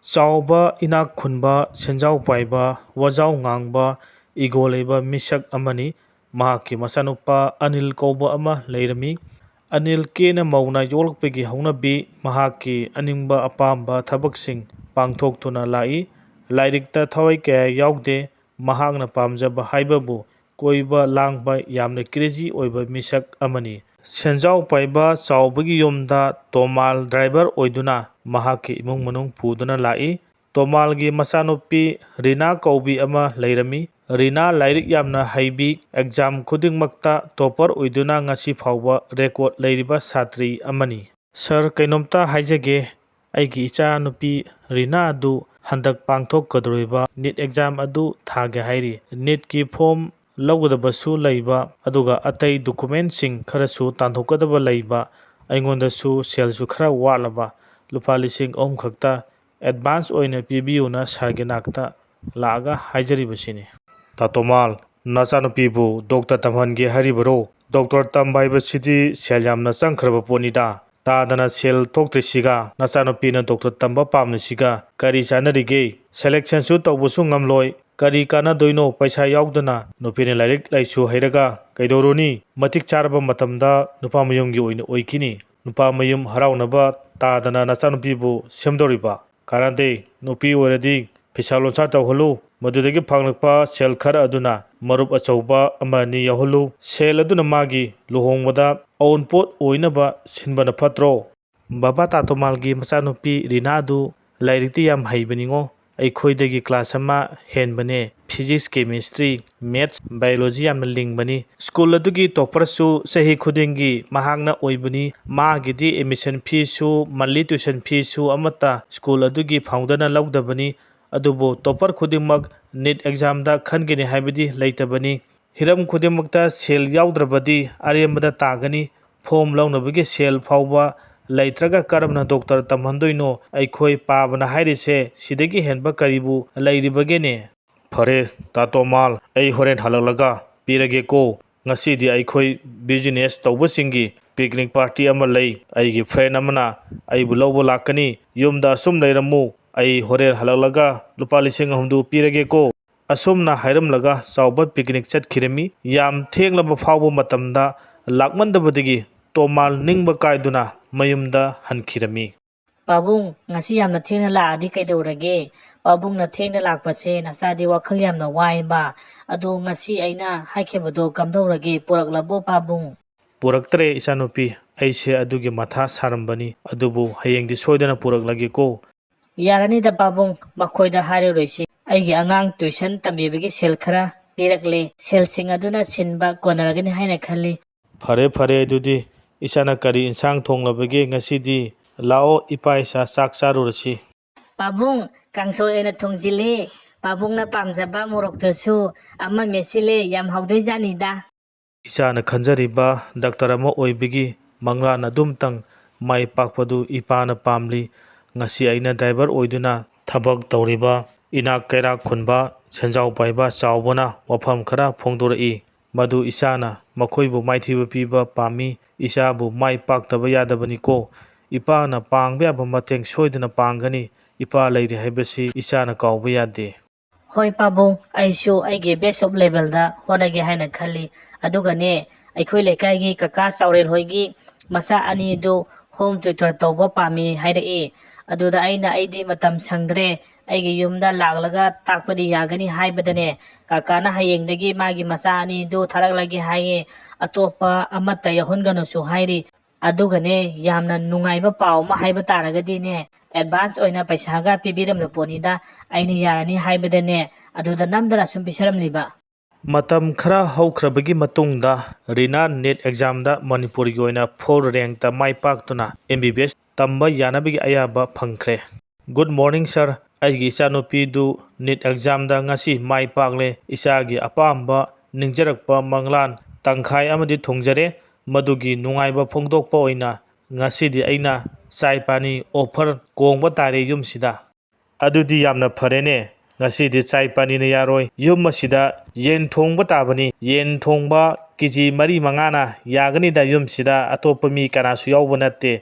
Chauba inak khunba senjau paiba wajau ngangba ego leiba misak amani mahakki masanupa Anil kauba ama leirami. Anil kena mauna yolakpegi haunabi mahakki aningba apamba thabaksing pangthoktuna lai. Lairikta thawai kaya yaugde mahakna pamjaba haibabu koiba langba yamna crazy oiba misak amani. Senjau paiba chaubagi yomda Tomal driver oiduna mahakki imung manung puduna lai. Tomalgi masanupi Rina kaubi ama leirami. Rina lairik yamna haibi exam khudingmakta topper oiduna ngasi phawba record leiriba satri amani. Sir kainomta haijage aigi icha nupi Rina adu handak pangthok kadroiba NEET exam adu thage hairi. NEET ki form lawgadabasu leiba aduga atai document sing kharasu tanthokadaba leiba aingondasu selsu khara walaba lupa lising khakta advance oina pibiyuna sarginakta laga haijari Tatomal nachanupibu doctor tamhange haribaro doctor tambaiba sidi selyamna changkhraba ponida tadana sel toktrisiga nachanupina doctor tamba pamnisiga kari chanarige selection su tawbusu ngamloi kari kanadoino paisa yaudana nupina lairik laisu hairaga kaidoroni matik charba matamda nupa mayumgi oina oikini nupa mayum haraunaba tadana nachanupibu semdoriba Karante nupi oradi pisalonsa tawhulu madudagi phanglakpa sel khara aduna marup achauba amani yahulu sel aduna magi luhongwada aunpot oinaba sinbana phatro baba tatomalgi machanupi Rina adu lairikti yam haibaningo aikhoidagi class ama henbane physics chemistry maths biology yam lingbani school adugi topper su sahi khudingi mahangna oibani magidi admission fee su monthly tuition fee su amata school adugi foundana lawdabani adubo topper khudimmak NEET exam da khangini haibidi leitabani hiram khudimmakta sel yaudravadi arembada tagani form lawnabagi sel phawba leitraga karamna doctor tamhandoino aikhoi pabana hairise sidagi henba karibu leiribagene Phare Tatomal ai horen halaklaga pirage ko ngasidi aikhoi business tawbasingi picnic party ama lei aigi friend amana aibu lawbo lakani yumda sum leiramu ai horen halaklaga lupa lising humdu pirage ko asumna hairamlaga chauba picnic chatkirami yam thenglaba phawbo matamda lakmandabadigi Tomal ningba kaiduna mayumda hankirami Pabung ngasi yamna thengna laadi kaidorage pabungna thengna lakpase nasadi wakhal yamna waiba ado ngasi aina haikebado kamdorage puraklabo pabung Puraktre isanupi aise adugi matha sarambani adubu hayengdi soidana puraklagi ko yarani da pabung makhoida hairoisi aigi angang tuition tambibagi sel khara pirakle selsing aduna sinba konaragani haina khalli Phare adudi isana kari insang thonglabagi ngasidi lao ipa isa sak charurasi Pabung kangso ena thongjile pabungna pamjaba moroktosu ama mesile yam haudoi janida Isana khanjariba doctor ama oibigi manglana dumtang mai pakpadu ipana pamli ngasi aina driver oiduna thabak tawriba inak kaira khunba senjau paiba chaubana wafam khara phongdorai madu isana makhoibu maithiba piba pami isabu mai paktaba yadabani ko ipana pangba yaba mateng soidana pangani ipa leiri haibasi isana kauba yade Hoi pabung aishu aige best of level da honage haina khalli adugane aikhoi lekaigi kaka saurel hoigi masa ani do home tutor tawba pami haire aduda aina aidi matam sangdre aigi yumda laglaga takpadi yagani haibadane kakana hayengdagi magi masa ani do tharaklagi haye atopa amata yahonganu su hairi adugane yamna nungaiba paw ma haiba taragadi ne advance oina paisaga pibiramna ponida aini yarani haibadane aduda namdana sum pisaramliba Matam khara haukrabagi matungda Rina NEET exam da Manipuri oina 4 rank ta mai paktuna MBBS tamba yanabagi ayaba phangkhre Good morning sir aigi chanupi du NEET exam da ngasi mai pakle isagi apamba ningjarakpa manglan tangkhai amadi thongjare madugi nungaiba phongdokpa oina ngasidi aina chai pani offer kongba tare yumsida adudi yamna pharene ngasidi chai pani ne yaroi yum asida yen thongba tabani yen thongba kiji mari mangana yagani da yumsida atopa mi kanasu yawba natte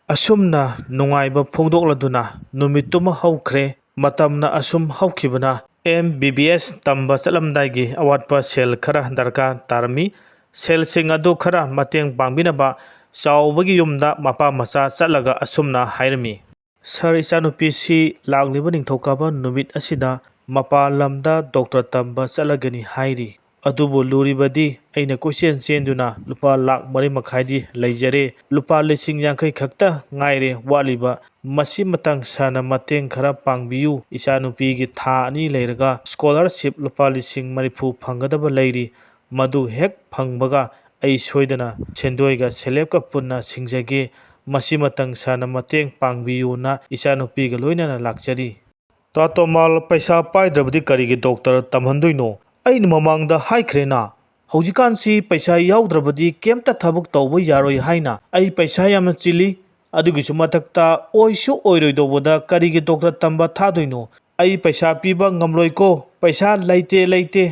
Asumna nungaiba phongdokladuna numituma haukhre matamna asum haukibana MBBS tamba salamdaigi awatpa sel khara darka tarmi sel sing adu khara mateng pangbinaba chaubagi yumda mapa macha chalaga asumna hairmi sar ichanupi si lagliba ningthokaba numit asida mapa lamda doctor tamba chalagani hairi adubu luribadi aina question chenduna lupa lakh mari makhaidi leijare lupa lising yankai khakta ngaire waliba masi matang sana mateng khara pangbiyu ichanupi gi tha ani leiraga scholarship lupa lising marifu phangadaba leiri madu hek phangbaga ai soidana chendoiga selebka punna singjage masi matang sana mateng pangbiyu na ichanupi ga loinana lakchari Tatomal paisa paidravadi karigi doctor tamhandoino ain mamangda haikrena haujikansi paisa yaudravadi kemta thabuk tawba yaroi haina ai paisa yamna chili adugisu mathakta oisu oiroidobada karigi doctor tamba thadoino ai paisa piba ngamloiko paisa leite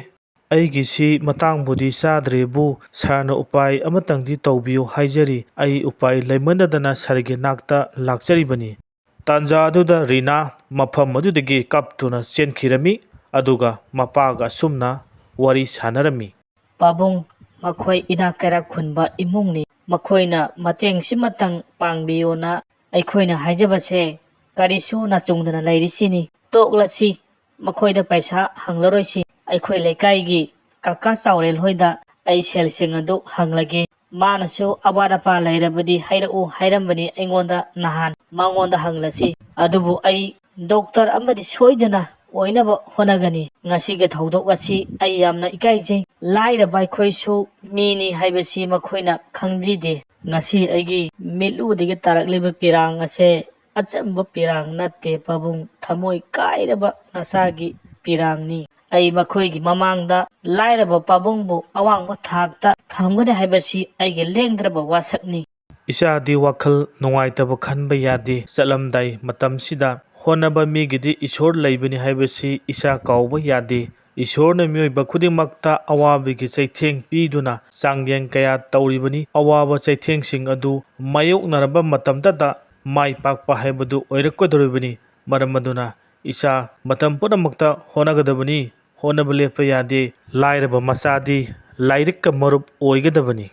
aigisi matangbudi sadrebu sarna upai amatangdi tawbiyo haijari ai upai leimanadana sargi nakta lakcharibani Tanja aduda Rina mafam adudagi kaptuna chenkirami aduga mapaga sumna wari sanarami Pabung makhoi ina kara khunba imungni makhoina mateng simatang pangbiyona aikhoina haijabase karisu na chungdana lairisini toklasi makhoida paisa hanglaroisi aikhoi lekai kaka saurel hoida ai selsing adu hanglage manasu awada pa lairabadi hairau hairambani aingonda nahan mangonda hanglasi adubu ai doctor amadi soidana oinaba honagani ngasiga thodok asi ai yamna ikaijei lairaba aikhoisu mini haibasi makhoina khangbide ngasi aigi miludigi tarakleba pirang ase achamba pirang natte pabung thamoi kairaba nasagi pirangni ai makhoigi mamangda lairaba pabungbu awangba thakta thamgane haibasi aigi lengdraba wasakni Isadi wakal nungaitaba khanba yadi chalamdai matamsida honaba migidi ishor leibani haibasi isa kauba yadi ishorna mioiba khudingmakta awabigi chaitheng piduna changyeng kaya tawribani awaba chaitheng adu mayoknaraba matamdada mai pakpa haibadu oirakkodoribani maramaduna isa matam punamakta honagadabani honaba lepa yade lairaba masadi lairikka marup oigadabani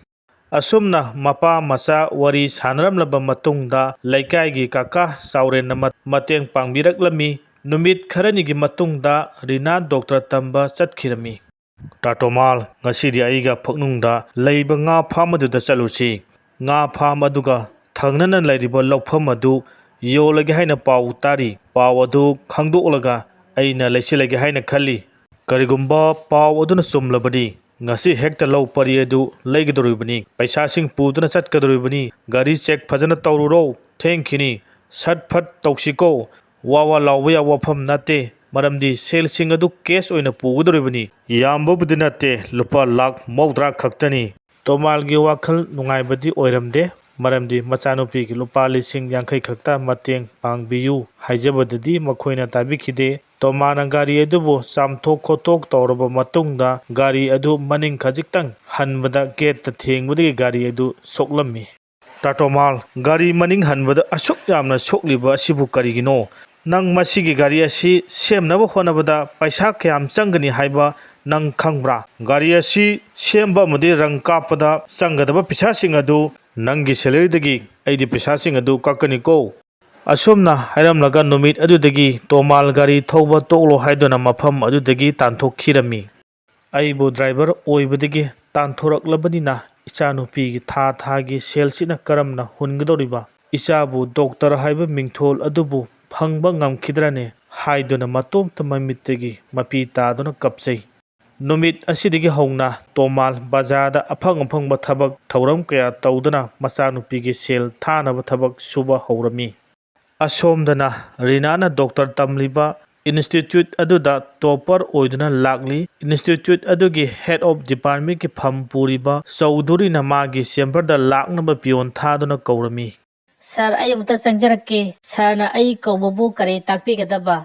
Asumna mapa masa wari sanaramlaba matungda leikaigi kaka sauren mateng pangbiraklami numit kharanigi matungda Rina doctor tamba chatkirami Tatomal ngasidi aiga phaknungda leiba nga phamaduda chaluchi nga pham aduga thangnana lairiba lawpham adu yolage haina paw tari paw adu khangdoklaga aina leisilage haina khali karigumba paw aduna sumlabadi ngasi hekta low pari adu leigadoribani paisa sing puduna chatkadoribani gari check phajana tawruro thankini sat phat tawsiko wawa lawya wafam nate maramdi sel sing adu case oina pugadoribani yamba budinate lupa lakh mawdra khaktani tomalgi wakhal nungaibadi oiramde maramdi machanupi gi lupa lising yankai khakta mateng pangbiyu haijabadadi makhoina tabikhide Tomana gari adubu samthok khotok tawraba matungda gari adu maning khajiktang hanbada gate ta thengbudagi gari adu soklammi Tatomal gari maning hanbada asuk yamna sokliba asibu karigino nang masigi gari asi semnaba honabada paisa kyam changani haiba nang khangbra gari asi semba mudi rang kapada changadaba pisa sing adu nangi salary dagi aidi pisa sing adu kakani ko Asumna hairamlaga numit adudagi tomal gari thauba toklo haidona mafam adudagi tanthokkhirami aibu driver oibadagi tanthoraklabanina ichanupi gi thagi selsina karamna hungadoriba ichabu doctor haiba mingthol adubu phangba ngamkhidrane haidona matomta mamittagi mapi tadona kapchai numit asidagi hongna tomal bazarda aphangba thabak thauram kaya tawdana machanupi gi sel thanaba thabak suba haurami Asomdana Rinana Doctor Tamliba Institute aduda topper oiduna lakli Institute adugi head of department ki pham puriba Chaudhuri namagi semperda laknaba pion thaduna kaurami Sir ayumta sangjarakke sarna ai kawbabu kare takpigadaba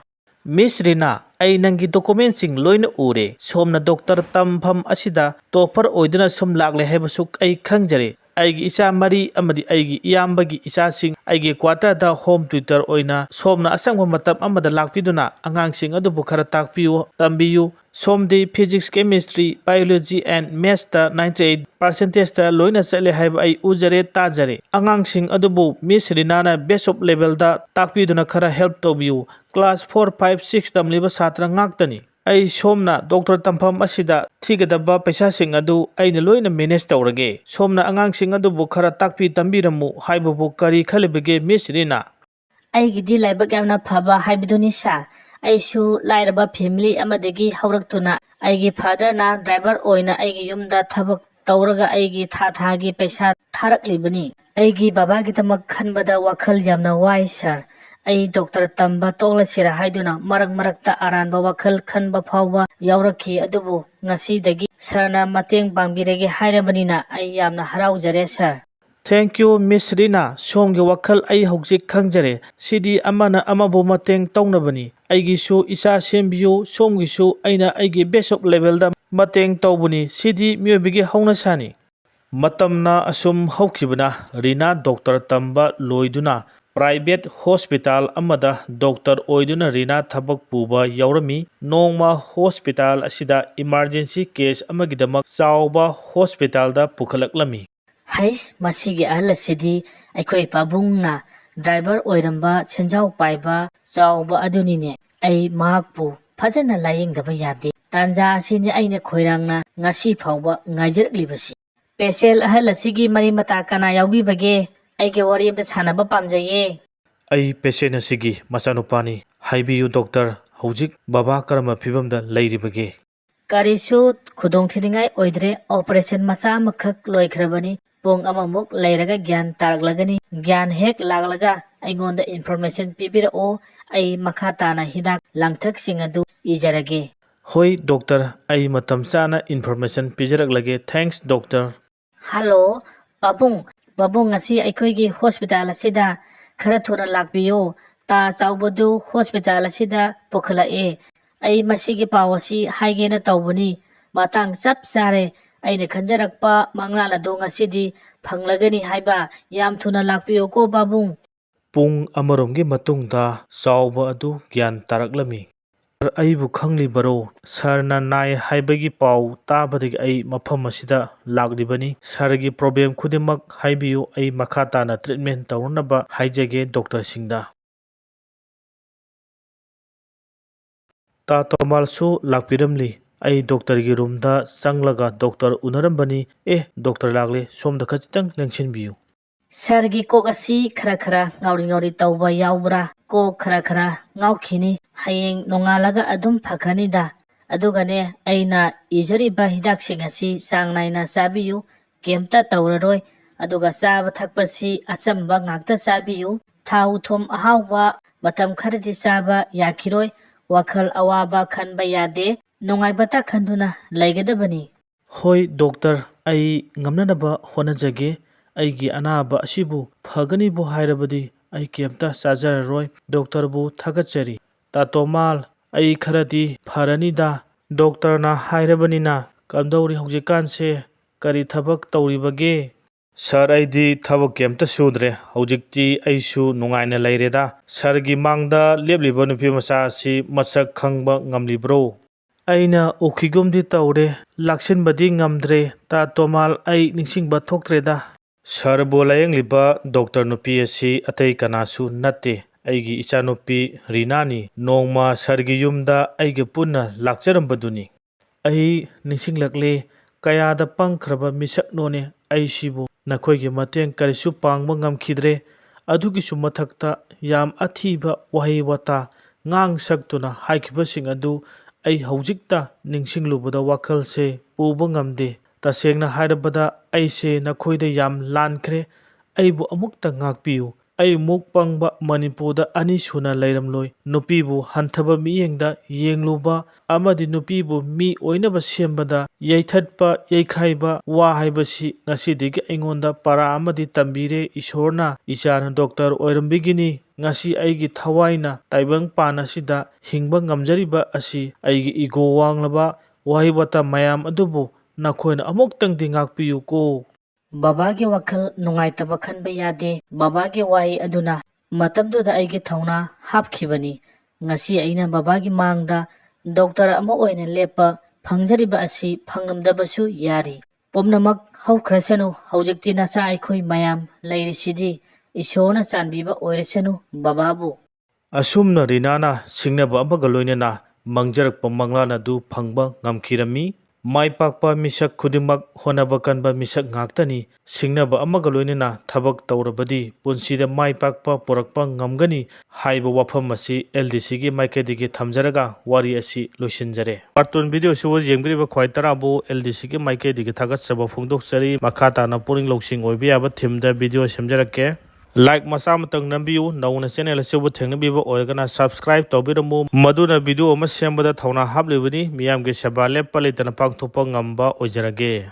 Miss Rina ai nangi document sing loina ure somna Doctor Tampham asida topper oiduna som lakle hebasuk ai khangjare ꯑꯩꯒꯤ ꯏꯆꯥ ꯃꯔꯤ ꯑꯃꯗꯤ ꯑꯩꯒꯤ ꯏꯌꯥꯝꯕꯒꯤ ꯏꯆꯥꯁꯤꯡ ꯑꯩꯒꯤ ꯀ꯭ꯋꯥꯇꯔꯗ home tutor ꯑꯣꯏꯅ ꯁꯣꯝꯅ ꯑꯁꯪꯕ ꯃꯇꯝ ꯑꯃꯗ ꯂꯥꯛꯄꯤꯗꯨꯅ ꯑꯉꯥꯡꯁꯤꯡ ꯑꯗꯨꯕꯨ ꯈꯔ ꯇꯥꯛꯄꯤꯌꯨ ꯇꯝꯕꯤꯌꯨ ꯁꯣꯝꯗꯤ ꯐꯤꯖꯤꯛꯁ ꯀꯦꯃꯤꯁꯇ꯭ꯔꯤ ꯕꯥꯏꯑꯣꯂꯣꯖꯤ ꯑꯦꯟड ꯃꯦꯠꯁꯇ 98% ꯂꯣꯏꯅ ꯆꯠꯂꯦ ꯍꯥꯏꯕ ꯑꯩ ꯎꯖꯔꯦ ꯇꯥꯖꯔꯦ ꯑꯉꯥꯡꯁꯤꯡ ꯑꯗꯨꯕꯨ ꯃꯤꯁ ꯔꯤꯅꯥꯅ ꯕꯦꯁ ꯑꯣꯐ ꯂꯦꯚꯦꯜꯗ ꯇꯥꯛꯄꯤꯗꯨꯅ ꯈꯔ ꯍꯦꯜꯞ ꯇꯧꯕꯤꯌꯨ ꯀ꯭ꯂꯥꯁ 4, 5, 6 ꯇꯝꯂꯤꯕ ꯁꯥꯇ꯭ꯔ ꯉꯥꯛꯇꯅꯤ ꯑꯩ ꯁꯣꯝꯅ ꯗꯣꯛꯇꯔ ꯇꯝꯐꯝ ꯑꯁꯤꯗ ꯊꯤꯒꯗꯕ ꯄꯩꯁꯥꯁꯤꯡ ꯑꯗꯨ ꯑꯩꯅ ꯂꯣꯏꯅ ꯃꯦꯅꯦꯖ ꯇꯧꯔꯒꯦ ꯁꯣꯝꯅ ꯑꯉꯥꯡꯁꯤꯡ ꯑꯗꯨꯕꯨ ꯈꯔ ꯇꯥꯛꯄꯤ ꯇꯝꯕꯤꯔꯝꯃꯨ ꯍꯥꯏꯕꯕꯨ ꯀꯔꯤ ꯈꯜꯂꯤꯕꯒꯦ ꯃꯤꯁ ꯔꯤꯅꯥ ꯑꯩꯒꯤꯗꯤ ꯂꯥꯏꯕꯛ ꯌꯥꯝꯅ ꯐꯕ ꯍꯥꯏꯕꯗꯨꯅꯤ ꯁꯥꯔ ꯑꯩꯁꯨ ꯂꯥꯏꯔꯕ ꯐꯦꯃꯤꯂꯤ ꯑꯃꯗꯒꯤ ꯍꯧꯔꯛꯇꯨꯅ ꯑꯩꯒꯤ ꯐꯥꯗꯔꯅ ꯗ꯭ꯔꯥꯏꯚꯔ ꯑꯣꯏꯅ ꯑꯩꯒꯤ ꯌꯨꯝꯗ ꯊꯕꯛ ꯇꯧꯔꯒ ꯑꯩꯒꯤ ꯊꯥꯒꯤ ꯄꯩꯁꯥ ꯊꯥꯔꯛꯂꯤꯕꯅꯤ ꯑꯩꯒꯤ ꯕꯕꯥꯒꯤꯗꯃꯛ ꯈꯟꯕꯗ ꯋꯥꯈꯜ ꯌꯥꯝꯅ ꯋꯥꯏ ꯁꯥꯔ ꯑꯩ ꯗꯣꯛꯇꯔ ꯇꯝꯕ ꯇꯣꯛꯂꯁꯤꯔ ꯍꯥꯏꯗꯨꯅ ꯃꯔꯛ ꯃꯔꯛꯇ ꯑꯔꯥꯟꯕ ꯋꯥꯈꯜ ꯈꯟꯕ ꯐꯥꯎꯕ ꯌꯥꯎꯔꯛꯈꯤ ꯑꯗꯨꯕꯨ ꯉꯁꯤꯗꯒꯤ ꯁꯥꯔꯅ ꯃꯇꯦꯡ ꯄꯥꯡꯕꯤꯔꯒꯦ ꯍꯥꯏꯔꯕꯅꯤꯅ ꯑꯩ ꯌꯥꯝꯅ ꯍꯔꯥꯎꯖꯔꯦ ꯁꯥꯔ ꯊꯦꯡꯛ ꯌꯨ ꯃꯤꯁ ꯔꯤꯅꯥ ꯁꯣꯝꯒꯤ ꯋꯥꯈꯜ ꯑꯩ ꯍꯧꯖꯤꯛ ꯈꯪꯖꯔꯦ ꯁꯤꯗꯤ ꯑꯃꯅ ꯑꯃꯕꯨ ꯃꯇꯦꯡ ꯇꯧꯅꯕꯅꯤ ꯑꯩꯒꯤꯁꯨ ꯏꯆꯥ ꯁꯦꯝꯕꯤꯌꯨ ꯁꯣꯝꯒꯤꯁꯨ ꯑꯩꯅ ꯑꯩꯒꯤ ꯕꯦꯁ ꯑꯣꯐ ꯂꯦꯚꯦꯜꯗ ꯃꯇꯦꯡ ꯇꯧꯕꯅꯤ ꯁꯤꯗꯤ ꯃꯤꯑꯣꯏꯕꯒꯤ ꯍꯧꯅꯁꯥꯅꯤ ꯃꯇꯝꯅ ꯑꯁꯨꯝ ꯍꯧꯈꯤꯕꯅ ꯔꯤꯅꯥ ꯗꯣꯛꯇꯔ ꯇꯝꯕ ꯂꯣꯏꯗꯨꯅ ꯄ꯭ꯔꯥꯏꯚꯦꯠ ꯍꯣꯁꯄꯤꯇꯥꯜ ꯑꯃꯗ ꯗꯣꯛꯇꯔ ꯑꯣꯏꯗꯨꯅ ꯔꯤꯅꯥ ꯊꯕꯛ ꯄꯨꯕ ꯌꯥꯎꯔꯝꯃꯤ ꯅꯣꯡꯃ ꯍꯣꯁꯄꯤꯇꯥꯜ ꯑꯁꯤꯗ ꯏꯃꯥꯔꯖꯦꯟꯁꯤ ꯀꯦꯁ ꯑꯃꯒꯤꯗꯃꯛ ꯆꯥꯎꯕ ꯍꯣꯁꯄꯤꯇꯥꯜꯗ ꯄꯨꯈꯠꯂꯛꯂꯝꯃꯤ ꯍꯩꯁ ꯃꯁꯤꯒꯤ ꯑꯍꯜ ꯑꯁꯤꯗꯤ ꯑꯩꯈꯣꯏ ꯄꯥꯕꯨꯡꯅ ꯗ꯭ꯔꯥꯏꯚꯔ ꯑꯣꯏꯔꯝꯕ ꯁꯦꯟꯖꯥꯎ ꯄꯥꯏꯕ ꯆꯥꯎꯕ ꯑꯗꯨꯅꯤꯅꯦ ꯑꯩ ꯃꯍꯥꯛꯄꯨ ꯐꯖꯅ ꯂꯥꯌꯦꯡꯗꯕ ꯌꯥꯗꯦ ꯇꯥꯟꯖꯥ ꯑꯁꯤꯅꯤ ꯑꯩꯅ ꯈꯣꯏꯔꯥꯡꯅ ꯉꯁꯤ ꯐꯥꯎꯕ ꯉꯥꯏꯖꯔꯛꯂꯤꯕꯁꯤ ꯄꯦꯁꯦꯟ ꯑꯍꯜ ꯑꯁꯤꯒꯤ ꯃꯔꯤ ꯃꯇꯥ ꯀꯅꯥ ꯌꯥꯎꯕꯤꯕꯒꯦ ꯑꯩꯒ ꯋꯥꯔꯤ ꯑꯃꯇ ꯁꯥꯟꯅꯕ ꯄꯥꯝꯖꯩꯌꯦ ꯑꯩ ꯄꯦꯁꯦꯟ ꯑꯁꯤꯒꯤ ꯃꯆꯥꯅꯨꯄꯥꯅꯤ ꯍꯥꯏꯕꯤꯌꯨ ꯗꯣꯛꯇꯔ ꯍꯧꯖꯤꯛ ꯕꯕꯥ ꯀꯔꯝꯕ ꯐꯤꯕꯝꯗ ꯂꯩꯔꯤꯕꯒꯦ ꯀꯔꯤꯁꯨ ꯈꯨꯗꯣꯡꯊꯤꯅꯤꯡꯉꯥꯏ ꯑꯣꯏꯗ꯭ꯔꯦ ꯑꯣꯄꯔꯦꯁꯟ ꯃꯆꯥ ꯑꯃꯈꯛ ꯂꯣꯏꯈ꯭ꯔꯕꯅꯤ ꯄꯨꯡ ꯑꯃꯃꯨꯛ ꯂꯩꯔꯒ ꯒ꯭ꯌꯥꯟ ꯇꯥꯔꯛꯂꯒꯅꯤ ꯒ꯭ꯌꯥꯟ ꯍꯦꯛ ꯂꯥꯛꯂꯒ ꯑꯩꯉꯣꯟꯗ ꯏꯟꯐꯣꯔꯃꯦꯁꯟ ꯄꯤꯕꯤꯔꯛꯑꯣ ꯑꯩ ꯃꯈꯥ ꯇꯥꯅ ꯍꯤꯗꯥꯛ ꯂꯥꯡꯊꯛꯁꯤꯡ ꯑꯗꯨ ꯏꯖꯔꯒꯦ ꯍꯣꯏ ꯗꯣꯛꯇꯔ ꯑꯩ ꯃꯇꯝ ꯆꯥꯅ ꯏꯟꯐꯣꯔꯃꯦꯁꯟ ꯄꯤꯖꯔꯛꯂꯒꯦ ꯊꯦꯡꯛꯁ ꯗꯣꯛꯇꯔ ꯍꯜꯂꯣ ꯄꯥꯕꯨꯡ ꯉꯁꯤ ꯑꯩꯈꯣꯏꯒꯤ ꯍꯣꯁꯄꯤꯇꯥꯜ ꯑꯁꯤꯗ ꯈꯔ ꯊꯨꯅ ꯂꯥꯛꯄꯤꯌꯣ ꯇꯥ ꯆꯥꯎꯕꯗꯨ ꯍꯣꯁꯄꯤꯇꯥꯜ ꯑꯁꯤꯗ ꯄꯨꯈꯠꯂꯛꯑꯦ ꯑꯩ ꯃꯁꯤꯒꯤ ꯄꯥꯎ ꯑꯁꯤ ꯍꯥꯏꯒꯦꯅ ꯇꯧꯕꯅꯤ ꯃꯇꯥꯡ ꯆꯞ ꯆꯥꯔꯦ ꯑꯩꯅ ꯈꯟꯖꯔꯛꯄ ꯃꯪꯂꯥꯟ ꯑꯗꯨ ꯉꯁꯤꯗꯤ ꯐꯪꯂꯒꯅꯤ ꯍꯥꯏꯕ ꯌꯥꯝ ꯊꯨꯅ ꯂꯥꯛꯄꯤꯌꯣꯀꯣ ꯄꯥꯕꯨꯡ ꯄꯨꯡ ꯑꯃꯔꯣꯝꯒꯤ ꯃꯇꯨꯡꯗ ꯆꯥꯎꯕ ꯑꯗꯨ ꯒ꯭ꯌꯥꯟ ꯇꯥꯔꯛꯂꯝꯃꯤ ꯁꯥꯔ ꯑꯩꯕꯨ ꯈꯪꯂꯤꯕꯔꯣ ꯁꯥꯔꯅ ꯅꯥꯏ ꯍꯥꯏꯕꯒꯤ ꯄꯥꯎ ꯇꯥꯕꯗꯒꯤ ꯑꯩ ꯃꯐꯝ ꯑꯁꯤꯗ ꯂꯥꯛꯂꯤꯕꯅꯤ ꯁꯥꯔꯒꯤ ꯄ꯭ꯔꯣꯕ꯭ꯂꯦꯝ ꯈꯨꯗꯤꯡꯃꯛ ꯍꯥꯏꯕꯤꯌꯨ ꯑꯩ ꯃꯈꯥ ꯇꯥꯅ ꯇ꯭ꯔꯤꯠꯃꯦꯟ ꯇꯧꯅꯅꯕ ꯍꯥꯏꯖꯒꯦ ꯗꯣꯛꯇꯔꯁꯤꯡꯗ ꯇꯥ ꯇꯣꯃꯥꯜꯁꯨ ꯂꯥꯛꯄꯤꯔꯝꯂꯤ ꯑꯩ ꯗꯣꯛꯇꯔꯒꯤ ꯔꯨꯝꯗ ꯆꯪꯂꯒ ꯗꯣꯛꯇꯔ ꯎꯅꯔꯝꯕꯅꯤ ꯗꯣꯛꯇꯔ ꯂꯥꯛꯂꯦ ꯁꯣꯝꯗ ꯈꯖꯤꯛꯇꯪ ꯂꯦꯡꯁꯤꯟꯕꯤꯌꯨ ꯁꯥꯔꯒꯤ ꯀꯣꯛ ꯑꯁꯤ ꯈꯔ ꯉꯥꯎꯔꯤ ꯇꯧꯕ ꯌꯥꯎꯕ꯭ꯔꯥ ꯀꯣꯛ ꯈꯔ ꯉꯥꯎꯈꯤꯅꯤ ꯍꯌꯦꯡ ꯅꯣꯡꯉꯥꯜꯂꯒ ꯑꯗꯨꯝ ꯐꯈ꯭ꯔꯅꯤꯗ ꯑꯗꯨꯒꯅꯦ ꯑꯩꯅ ꯏꯖꯔꯤꯕ ꯍꯤꯗꯥꯛꯁꯤꯡ ꯑꯁꯤ ꯆꯥꯡ ナꯏꯅ ꯆꯥꯕꯤꯌꯨ ꯀꯩꯝꯇ ꯇꯧꯔꯔꯣꯏ ꯑꯗꯨꯒ ꯆꯥꯕ ꯊꯛꯄꯁꯤ ꯑꯆꯝꯕ ꯉꯥꯛꯇ ꯆꯥꯕꯤꯌꯨ ꯊꯥꯎ ꯊꯨꯝ ꯑꯍꯥꯎꯕ ꯃꯇꯝ ꯈꯔꯗꯤ ꯆꯥꯕ ꯌꯥꯈꯤꯔꯣꯏ ꯋꯥꯈꯜ ꯑꯋꯥꯕ ꯈꯟꯕ ꯌꯥꯗꯦ ꯅꯨꯡꯉꯥꯏꯕꯇ ꯈꯟꯗꯨꯅ ꯂꯩꯒꯗꯕꯅꯤ ꯍꯣꯏ ꯗꯣꯛꯇꯔ ꯑꯩ ꯉꯝꯅꯅꯕ ꯍꯣꯠꯅꯖꯒꯦ ꯑꯩꯒꯤ ꯑꯅꯥꯕ ꯑꯁꯤꯕꯨ ꯐꯒꯅꯤꯕꯨ ꯍꯥꯏꯔꯕꯗꯤ ꯑꯩ ꯀꯩꯝꯇ ꯆꯥꯖꯔꯔꯣꯏ ꯗꯣꯛꯇꯔꯕꯨ ꯊꯥꯒꯠꯆꯔꯤ ꯇꯥꯇꯣꯃꯥꯜ ꯑꯩ ꯈꯔꯗꯤ ꯐꯔꯅꯤꯗ ꯗꯣꯛꯇꯔꯅ ꯍꯥꯏꯔꯕꯅꯤꯅ ꯀꯝꯗꯧꯔꯤ ꯍꯧꯖꯤꯛꯀꯥꯟꯁꯦ ꯀꯔꯤ ꯊꯕꯛ ꯇꯧꯔꯤꯕꯒꯦ ꯁꯥꯔ ꯑꯩꯗꯤ ꯊꯕꯛ ꯀꯩꯝꯇ ꯁꯨꯗ꯭ꯔꯦ ꯍꯧꯖꯤꯛꯇꯤ ꯑꯩꯁꯨ ꯅꯨꯡꯉꯥꯏꯅ ꯂꯩꯔꯦꯗ ꯁꯥꯔꯒꯤ ꯃꯥꯡꯗ ꯂꯦꯞꯂꯤꯕ ꯅꯨꯄꯤ ꯃꯆꯥ ꯑꯁꯤ ꯃꯁꯛ ꯈꯪꯕ ꯉꯝꯂꯤꯕ꯭ꯔꯣ ꯑꯩꯅ ꯎꯈꯤꯒꯨꯝꯗꯤ ꯇꯧꯔꯦ ꯂꯥꯛꯁꯤꯟꯕꯗꯤ ꯉꯝꯗ꯭ꯔꯦ ꯇꯥ ꯇꯣꯃꯥꯜ ꯑꯩ ꯅꯤꯡꯁꯤꯡꯕ ꯊꯣꯛꯇ꯭ꯔꯦꯗ ꯁꯥꯔꯕꯨ ꯂꯥꯌꯦꯡꯂꯤꯕ ꯗꯣꯛꯇꯔ ꯅꯨꯄꯤ ꯑꯁꯤ ꯑꯇꯩ ꯀꯅꯥꯁꯨ ꯅꯠꯇꯦ ꯑꯩꯒꯤ ꯏꯆꯥꯅꯨꯄꯤ ꯔꯤꯅꯥꯅꯤ ꯅꯣꯡꯃ ꯁꯥꯔꯒꯤ ꯌꯨꯝꯗ ꯑꯩꯒ ꯄꯨꯟꯅ ꯂꯥꯛꯆꯔꯝꯕꯗꯨꯅꯤ ꯑꯩ ꯅꯤꯡꯁꯤꯡꯂꯛꯂꯦ ꯀꯌꯥꯗ ꯄꯪꯈ꯭ꯔꯕ ꯃꯤꯁꯛꯅꯣꯅꯦ ꯑꯩꯁꯤꯕꯨ ꯅꯈꯣꯏꯒꯤ ꯃꯇꯦꯡ ꯀꯔꯤꯁꯨ ꯄꯥꯡꯕ ꯉꯝꯈꯤꯗ꯭ꯔꯦ ꯑꯗꯨꯒꯤꯁꯨ ꯃꯊꯛꯇ ꯌꯥꯝ ꯑꯊꯤꯕ ꯋꯥꯍꯩ ꯋꯥꯇꯥ ꯉꯥꯡ ꯁꯛꯇꯨꯅ ꯍꯥꯏꯈꯤꯕꯁꯤꯡ ꯑꯗꯨ ꯑꯩ ꯍꯧꯖꯤꯛꯇ ꯅꯤꯡꯁꯤꯡꯂꯨꯕꯗ ꯋꯥꯈꯜꯁꯦ ꯄꯨꯕ ꯉꯝꯗꯦ ꯇꯁꯦꯡꯅ ꯍꯥꯏꯔꯕꯗ ꯑꯩꯁꯦ ꯅꯈꯣꯏꯗ ꯌꯥꯝ ꯂꯥꯟꯈ꯭ꯔꯦ ꯑꯩꯕꯨ ꯑꯃꯨꯛꯇ ꯉꯥꯛꯄꯤꯌꯨ ꯑꯩꯃꯨꯛ ꯄꯪꯕ ꯃꯅꯤꯄꯨꯔꯗ ꯑꯅꯤ ꯁꯨꯅ ꯂꯩꯔꯝꯂꯣꯏ ꯅꯨꯄꯤꯕꯨ ꯍꯟꯊꯕ ꯃꯤꯠꯌꯦꯡꯗ ꯌꯦꯡꯂꯨꯕ ꯑꯃꯗꯤ ꯅꯨꯄꯤꯕꯨ ꯃꯤ ꯑꯣꯏꯅꯕ ꯁꯦꯝꯕꯗ ꯌꯩꯊꯠꯄ ꯌꯩꯈꯥꯏꯕ ꯋꯥ ꯍꯥꯏꯕꯁꯤ ꯉꯁꯤꯗꯒꯤ ꯑꯩꯉꯣꯟꯗ ꯄꯔꯥ ꯑꯃꯗꯤ ꯇꯝꯕꯤꯔꯦ ꯏꯁꯣꯔꯅ ꯏꯆꯥꯅ ꯗꯣꯛꯇꯔ ꯑꯣꯏꯔꯝꯕꯒꯤꯅꯤ ꯉꯁꯤ ꯑꯩꯒꯤ ꯊꯋꯥꯏꯅ ꯇꯥꯏꯕꯪꯄꯥꯟ ꯑꯁꯤꯗ ꯍꯤꯡꯕ ꯉꯝꯖꯔꯤꯕ ꯑꯁꯤ ꯑꯩꯒꯤ ꯏꯒꯣ ꯋꯥꯡꯂꯕ ꯋꯥꯍꯩ ꯋꯥꯇꯥ ꯃꯌꯥꯝ ꯑꯗꯨꯕꯨ ꯅꯈꯣꯏꯅ ꯑꯃꯨꯛꯇꯪꯗꯤ ꯉꯥꯛꯄꯤꯌꯨꯀꯣ ꯕꯕꯥꯒꯤ ꯋꯥꯈꯜ ꯅꯨꯡꯉꯥꯏꯇꯕ ꯈꯟꯕ ꯌꯥꯗꯦ. ꯕꯕꯥꯒꯤ ꯋꯥꯍꯩ ꯑꯗꯨꯅ ꯃꯇꯝꯗꯨꯗ ꯑꯩꯒꯤ ꯊꯧꯅꯥ ꯍꯥꯞꯈꯤꯕꯅꯤ. ꯉꯁꯤ ꯑꯩꯅ ꯕꯕꯥꯒꯤ ꯃꯥꯡꯗ ꯗꯣꯛꯇꯔ ꯑꯃ ꯑꯣꯏꯅ ꯂꯦꯞꯄ ꯐꯪꯖꯔꯤꯕ ꯑꯁꯤ ꯐꯪꯂꯝꯗꯕꯁꯨ ꯌꯥꯔꯤ. ꯄꯨꯝꯅꯃꯛ ꯍꯧꯈ꯭ꯔꯁꯅꯨ. ꯍꯧꯖꯤꯛꯇꯤ ꯅꯆꯥ ꯑꯩꯈꯣꯏ ꯃꯌꯥꯝ ꯂꯩꯔꯤꯁꯤꯗꯤ ꯏꯁꯣꯔꯅ ꯆꯥꯟꯕꯤꯕ ꯑꯣꯏꯔꯁꯅꯨ ꯕꯕꯥꯕꯨ. ꯑꯁꯨꯝꯅ ꯔꯤꯅꯥꯅ ꯁꯤꯡꯅꯕ ꯑꯃꯒ ꯂꯣꯏꯅꯅ ꯃꯪꯖꯔꯛꯄ ꯃꯪꯂꯥꯟ ꯑꯗꯨ ꯐꯪꯕ ꯉꯝꯈꯤꯔꯝꯃꯤ. ꯃꯥꯏ ꯄꯥꯛꯄ ꯃꯤꯁꯛ ꯈꯨꯗꯤꯡꯃꯛ ꯍꯣꯠꯅꯕ ꯀꯟꯕ ꯃꯤꯁꯛ ꯉꯥꯛꯇꯅꯤ. ꯁꯤꯡꯅꯕ ꯑꯃꯒ ꯂꯣꯏꯅꯅ ꯊꯕꯛ ꯇꯧꯔꯕꯗꯤ ꯄꯨꯟꯁꯤꯗ ꯃꯥꯏ ꯄꯥꯛꯄ ꯄꯨꯔꯛꯄ ꯉꯝꯒꯅꯤ ꯍꯥꯏꯕ ꯋꯥꯐꯝ ꯑꯁꯤ LDCꯒꯤ ꯃꯥꯏꯀꯩꯗꯒꯤ ꯊꯝꯖꯔꯒ ꯋꯥꯔꯤ ꯑꯁꯤ ꯂꯣꯏꯁꯤꯟꯖꯔꯦ. ꯀꯥꯔꯇꯨꯟ ꯚꯤꯗꯤꯑꯣꯁꯤꯕꯨ ꯌꯦꯡꯕꯤꯔꯤꯕ ꯈ꯭ꯋꯥꯏ ꯇꯔꯥꯕꯨ LDCꯒꯤ ꯃꯥꯏꯀꯩꯗꯒꯤ ꯊꯥꯒꯠꯆꯕ ꯐꯣꯡꯗꯣꯛꯆꯔꯤ. ꯃꯈꯥ ꯇꯥꯅ ꯄꯨꯛꯅꯤꯡ ꯂꯧꯁꯤꯡ ꯑꯣꯏꯕ ꯌꯥꯕ ꯊꯤꯝꯗ ꯚꯤꯗꯤꯑꯣ ꯁꯦꯝꯖꯔꯛꯀꯦ. ꯂꯥꯏꯛ ꯃꯆꯥ ꯑꯃꯇꯪ ꯅꯝꯕꯤꯌꯨ. ꯅꯧꯅ ꯆꯦꯅꯦꯜ ꯑꯁꯤꯕꯨ ꯊꯦꯡꯅꯕꯤꯕ ꯑꯣꯏꯔꯒꯅ ꯁꯕꯁꯀ꯭ꯔꯥꯏꯕ ꯇꯧꯕꯤꯔꯝꯃꯨ. ꯃꯗꯨꯅ ꯚꯤꯗꯤꯑꯣ ꯑꯃ ꯁꯦꯝꯕꯗ ꯊꯧꯅꯥ ꯍꯥꯞꯂꯤꯕꯅꯤ. ꯃꯤꯌꯥꯝꯒꯤ ꯁꯦꯕꯥ ꯂꯦꯞꯄ ꯂꯩꯇꯅ ꯄꯥꯡꯊꯣꯛꯄ ꯉꯝꯕ ꯑꯣꯏꯖꯔꯒꯦ.